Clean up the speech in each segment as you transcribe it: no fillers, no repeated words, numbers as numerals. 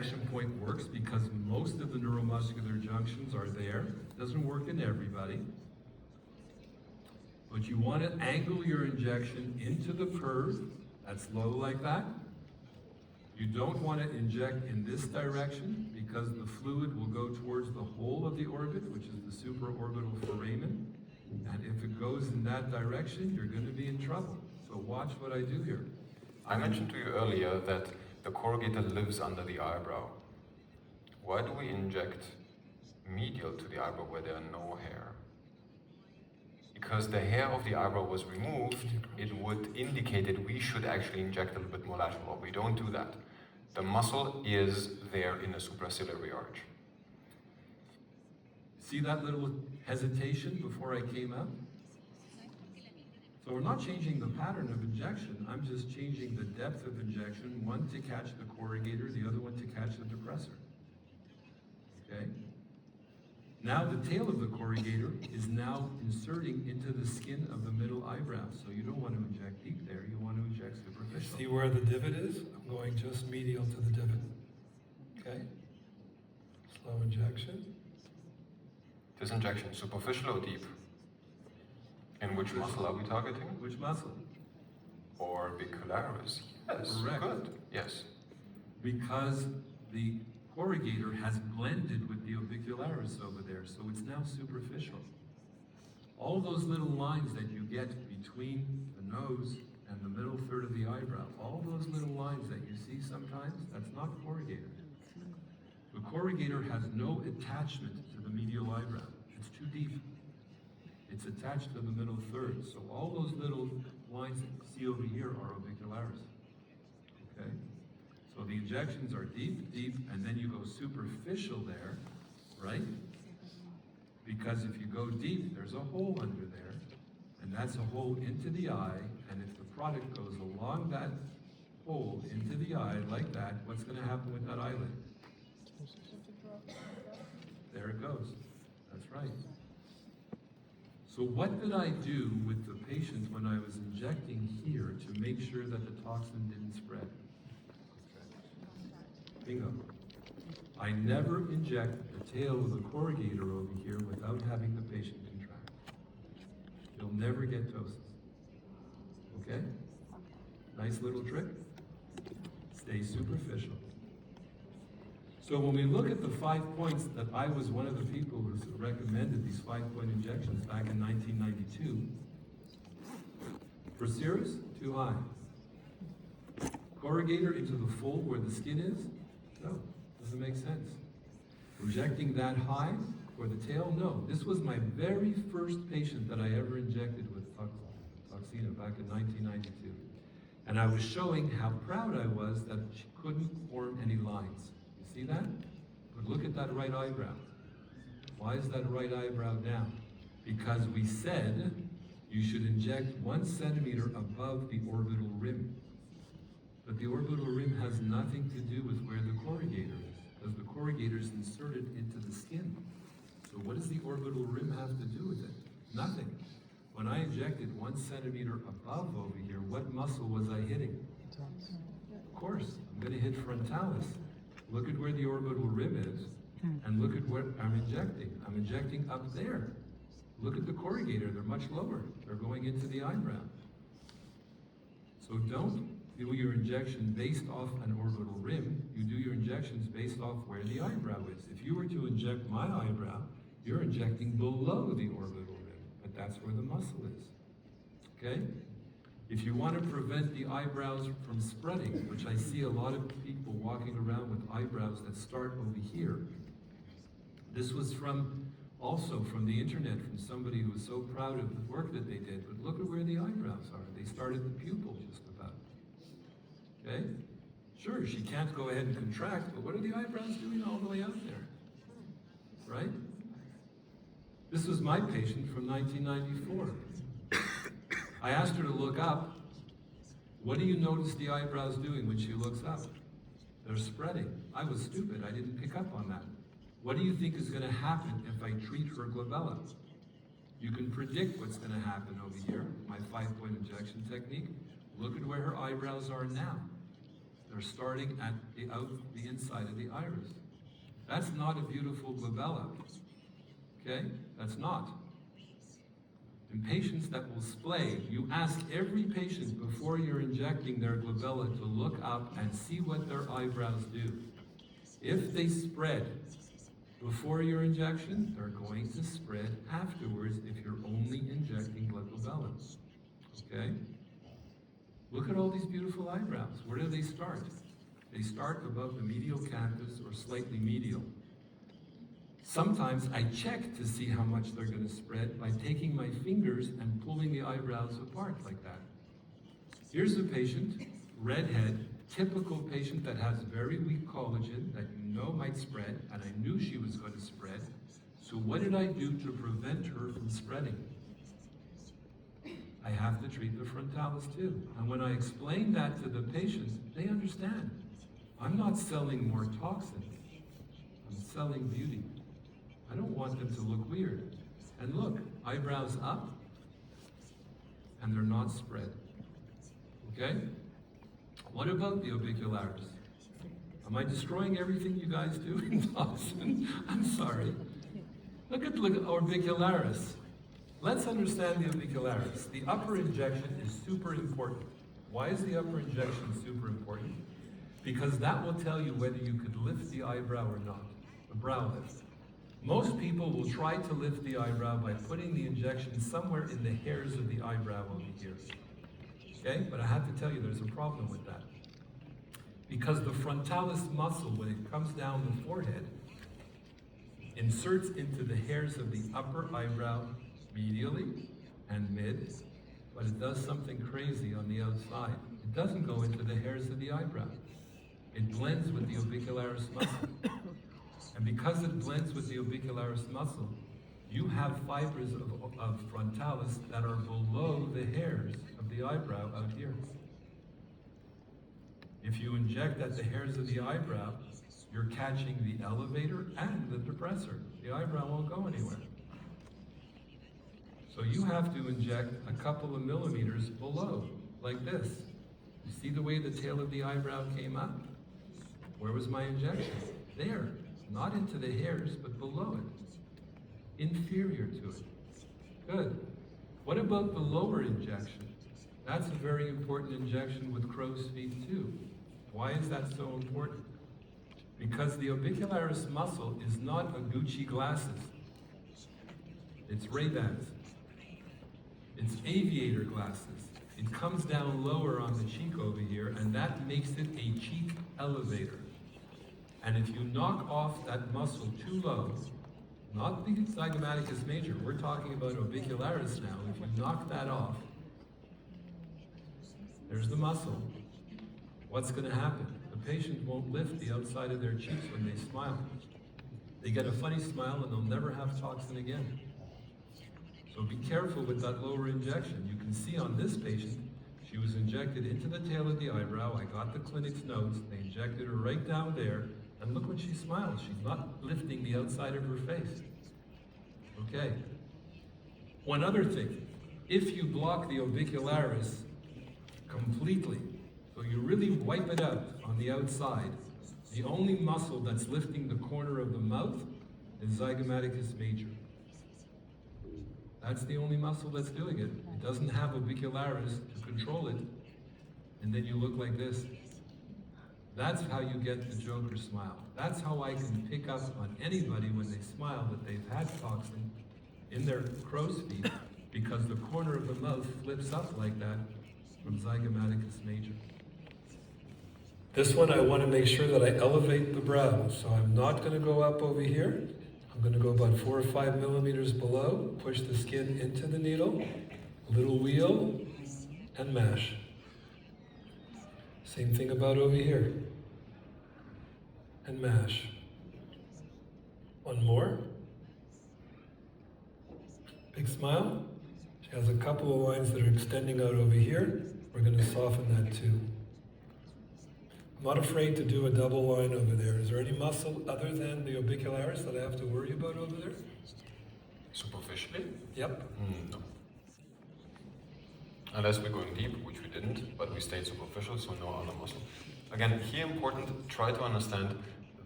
injection point works because most of the neuromuscular junctions are there. It doesn't work in everybody. But you want to angle your injection into the curve. That's low like that. You don't want to inject in this direction because the fluid will go towards the whole of the orbit, which is the supraorbital foramen. And if it goes in that direction, you're going to be in trouble. So watch what I do here. I mentioned to you earlier that the corrugator lives under the eyebrow. Why do we inject medial to the eyebrow where there are no hair? Because the hair of the eyebrow was removed, it would indicate that we should actually inject a little bit more lateral, but we don't do that. The muscle is there in the supraciliary arch. See that little hesitation before I came out? So we're not changing the pattern of injection, I'm just changing the depth of injection, one to catch the corrugator, the other one to catch the depressor. Okay? Now the tail of the corrugator is now inserting into the skin of the middle eyebrow. So you don't want to inject deep there, you want to inject superficial. See where the divot is? I'm going just medial to the divot. Okay? Slow injection. This injection, superficial or deep? And which muscle are we targeting? Which muscle? Orbicularis. Yes, Correct. good. Yes. Because the corrugator has blended with the orbicularis over there, so it's now superficial. All those little lines that you get between the nose and the middle third of the eyebrow, all those little lines that you see sometimes, that's not corrugator. The corrugator has no attachment to the medial eyebrow. It's too deep. It's attached to the middle third. So all those little lines that you see over here are orbicularis. Okay? So the injections are deep, deep, and then you go superficial there, right? Because if you go deep, there's a hole under there, and that's a hole into the eye, and if the product goes along that hole into the eye like that, what's going to happen with that eyelid? There it goes. That's right. So what did I do with the patient when I was injecting here to make sure that the toxin didn't spread? Bingo. I never inject the tail of the corrugator over here without having the patient contract. You'll never get ptosis. Okay? Nice little trick. Stay superficial. So when we look at the 5 points that I was one of the people who recommended these 5-point injections back in 1992, for serous, too high. Corrugator into the fold where the skin is, no, doesn't make sense. Injecting that high for the tail, no. This was my very first patient that I ever injected with Toxina back in 1992. And I was showing how proud I was that she couldn't form any lines. See that? But look at that right eyebrow. Why is that right eyebrow down? Because we said you should inject 1 centimeter above the orbital rim. But the orbital rim has nothing to do with where the corrugator is, because the corrugator is inserted into the skin. So what does the orbital rim have to do with it? Nothing. When I injected 1 centimeter above over here, what muscle was I hitting? Of course, I'm going to hit frontalis. Look at where the orbital rim is, and look at what I'm injecting. I'm injecting up there. Look at the corrugator, they're much lower. They're going into the eyebrow. So don't do your injection based off an orbital rim. You do your injections based off where the eyebrow is. If you were to inject my eyebrow, you're injecting below the orbital rim, but that's where the muscle is. Okay? If you want to prevent the eyebrows from spreading, which I see a lot of people walking around with eyebrows that start over here. This was also from the internet, from somebody who was so proud of the work that they did, but look at where the eyebrows are. They start at the pupil just about. Okay? Sure, she can't go ahead and contract, but what are the eyebrows doing all the way out there? Right? This was my patient from 1994. I asked her to look up. What do you notice the eyebrows doing when she looks up? They're spreading. I was stupid. I didn't pick up on that. What do you think is going to happen if I treat her glabella? You can predict what's going to happen over here, my 5-point injection technique. Look at where her eyebrows are now. They're starting at the inside of the iris. That's not a beautiful glabella. Okay? That's not. In patients that will splay, you ask every patient before you're injecting their glabella to look up and see what their eyebrows do. If they spread before your injection, they're going to spread afterwards if you're only injecting glabella. Okay? Look at all these beautiful eyebrows. Where do they start? They start above the medial canthus or slightly medial. Sometimes I check to see how much they're going to spread by taking my fingers and pulling the eyebrows apart like that. Here's a patient, redhead, typical patient that has very weak collagen that you know might spread, and I knew she was going to spread. So what did I do to prevent her from spreading? I have to treat the frontalis too. And when I explain that to the patients, they understand. I'm not selling more toxin. I'm selling beauty. I don't want them to look weird. And look, eyebrows up, and they're not spread. Okay? What about the orbicularis? Am I destroying everything you guys do in toxin? I'm sorry. Look at orbicularis. Let's understand the orbicularis. The upper injection is super important. Why is the upper injection super important? Because that will tell you whether you could lift the eyebrow or not, the brow lift. Most people will try to lift the eyebrow by putting the injection somewhere in the hairs of the eyebrow over here. Okay? But I have to tell you there's a problem with that. Because the frontalis muscle, when it comes down the forehead, inserts into the hairs of the upper eyebrow medially and mid, but it does something crazy on the outside. It doesn't go into the hairs of the eyebrow. It blends with the orbicularis muscle. And because it blends with the orbicularis muscle, you have fibers of frontalis that are below the hairs of the eyebrow out here. If you inject at the hairs of the eyebrow, you're catching the elevator and the depressor. The eyebrow won't go anywhere. So you have to inject a couple of millimeters below, like this. You see the way the tail of the eyebrow came up? Where was my injection? There. Not into the hairs, but below it. Inferior to it. Good. What about the lower injection? That's a very important injection with crow's feet too. Why is that so important? Because the orbicularis muscle is not a Gucci glasses. It's Ray-Bans. It's aviator glasses. It comes down lower on the cheek over here, and that makes it a cheek elevator. And if you knock off that muscle too low, not the zygomaticus major, we're talking about orbicularis now. If you knock that off, there's the muscle. What's going to happen? The patient won't lift the outside of their cheeks when they smile. They get a funny smile and they'll never have toxin again. So be careful with that lower injection. You can see on this patient, she was injected into the tail of the eyebrow. I got the clinic's notes. They injected her right down there. And look when she smiles. She's not lifting the outside of her face. Okay. One other thing. If you block the orbicularis completely, so you really wipe it out on the outside, the only muscle that's lifting the corner of the mouth is zygomaticus major. That's the only muscle that's doing it. It doesn't have orbicularis to control it. And then you look like this. That's how you get the Joker smile. That's how I can pick up on anybody when they smile that they've had toxin in their crow's feet, because the corner of the mouth flips up like that from zygomaticus major. This one I want to make sure that I elevate the brow. So I'm not going to go up over here. I'm going to go about 4 or 5 millimeters below, push the skin into the needle, little wheel, and mash. Same thing about over here. And mash. One more. Big smile. She has a couple of lines that are extending out over here. We're going to soften that too. I'm not afraid to do a double line over there. Is there any muscle other than the orbicularis that I have to worry about over there? Superficially? Yep. No. Unless we're going deep, which we didn't, but we stayed superficial, so no other muscle. Again, here important, try to understand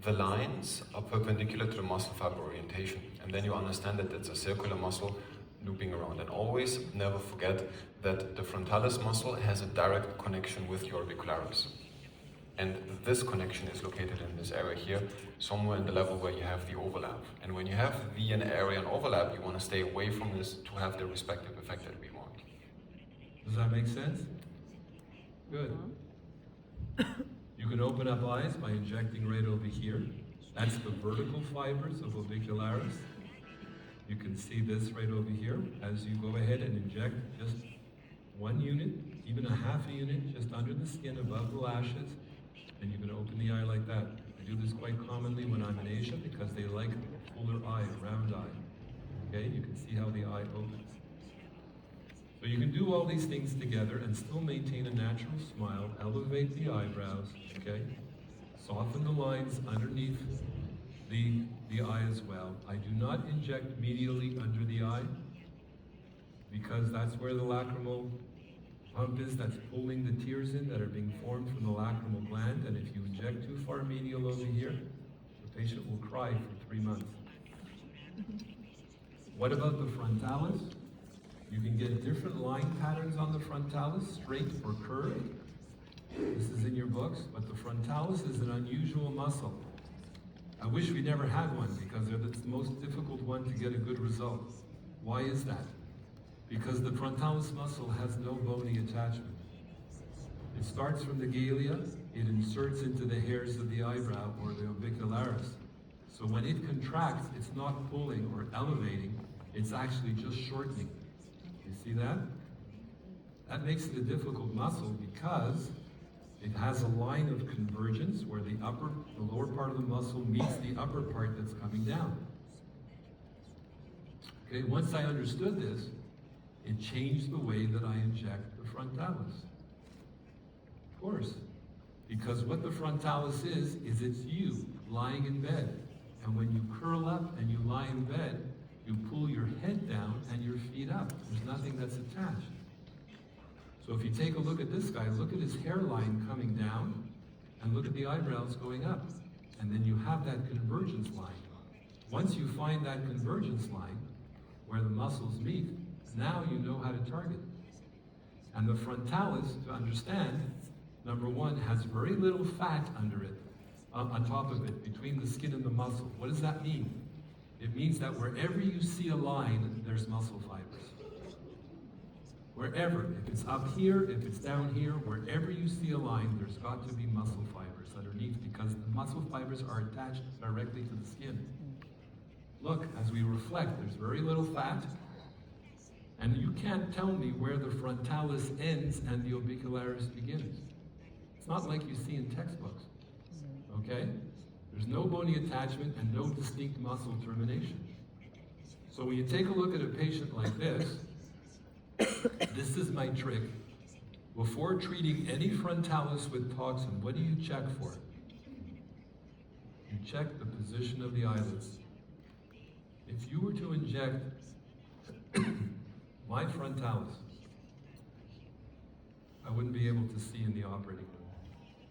the lines are perpendicular to the muscle fiber orientation, and then you understand that it's a circular muscle looping around. And always never forget that the frontalis muscle has a direct connection with your orbicularis. And this connection is located in this area here, somewhere in the level where you have the overlap. And when you have the an area and overlap, you want to stay away from this to have the respective effect that we want. Does that make sense? Good. You can open up eyes by injecting right over here. That's the vertical fibers of orbicularis. You can see this right over here as you go ahead and inject just 1 unit, even a half a unit, just under the skin above the lashes, and you can open the eye like that. I do this quite commonly when I'm in Asia because they like a fuller eye, a round eye. Okay, you can see how the eye opens. So you can do all these things together and still maintain a natural smile, elevate the eyebrows, okay? Soften the lines underneath the eye as well. I do not inject medially under the eye because that's where the lacrimal pump is that's pulling the tears in that are being formed from the lacrimal gland, and if you inject too far medial over here, the patient will cry for 3 months. What about the frontalis? You can get different line patterns on the frontalis, straight or curved. This is in your books, but the frontalis is an unusual muscle. I wish we never had one because they're the most difficult one to get a good result. Why is that? Because the frontalis muscle has no bony attachment. It starts from the galea, it inserts into the hairs of the eyebrow or the orbicularis. So when it contracts, it's not pulling or elevating, it's actually just shortening. You see that? That makes it a difficult muscle because it has a line of convergence where the lower part of the muscle meets the upper part that's coming down. Okay, once I understood this, it changed the way that I inject the frontalis. Of course, because what the frontalis is it's you lying in bed. And when you curl up and you lie in bed, you pull your head down and your feet up. There's nothing that's attached. So if you take a look at this guy, look at his hairline coming down and look at the eyebrows going up. And then you have that convergence line. Once you find that convergence line where the muscles meet, now you know how to target. And the frontalis, to understand, number one, has very little fat under it, on top of it, between the skin and the muscle. What does that mean? It means that wherever you see a line, there's muscle fibers. Wherever, if it's up here, if it's down here, wherever you see a line, there's got to be muscle fibers underneath because the muscle fibers are attached directly to the skin. Look, as we reflect, there's very little fat, and you can't tell me where the frontalis ends and the orbicularis begins. It's not like you see in textbooks, okay? There's no bony attachment and no distinct muscle termination. So when you take a look at a patient like this, this is my trick. Before treating any frontalis with toxin, what do you check for? You check the position of the eyelids. If you were to inject my frontalis, I wouldn't be able to see in the operating room.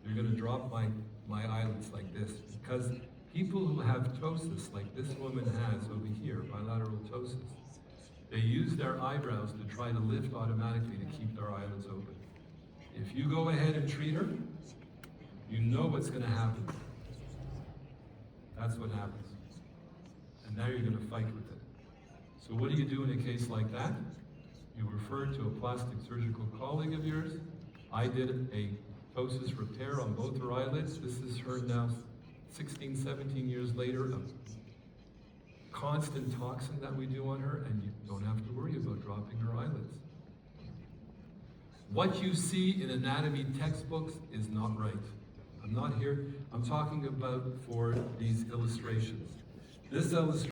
You're going to drop my eyelids like this because people who have ptosis, like this woman has over here, bilateral ptosis, they use their eyebrows to try to lift automatically to keep their eyelids open. If you go ahead and treat her, you know what's going to happen. That's what happens. And now you're going to fight with it. So what do you do in a case like that? You refer to a plastic surgical colleague of yours. I did a ptosis repair on both her eyelids. This is her now 16, 17 years later, a constant toxin that we do on her, and you don't have to worry about dropping her eyelids. What you see in anatomy textbooks is not right. I'm not here, I'm talking about for these illustrations. This illustration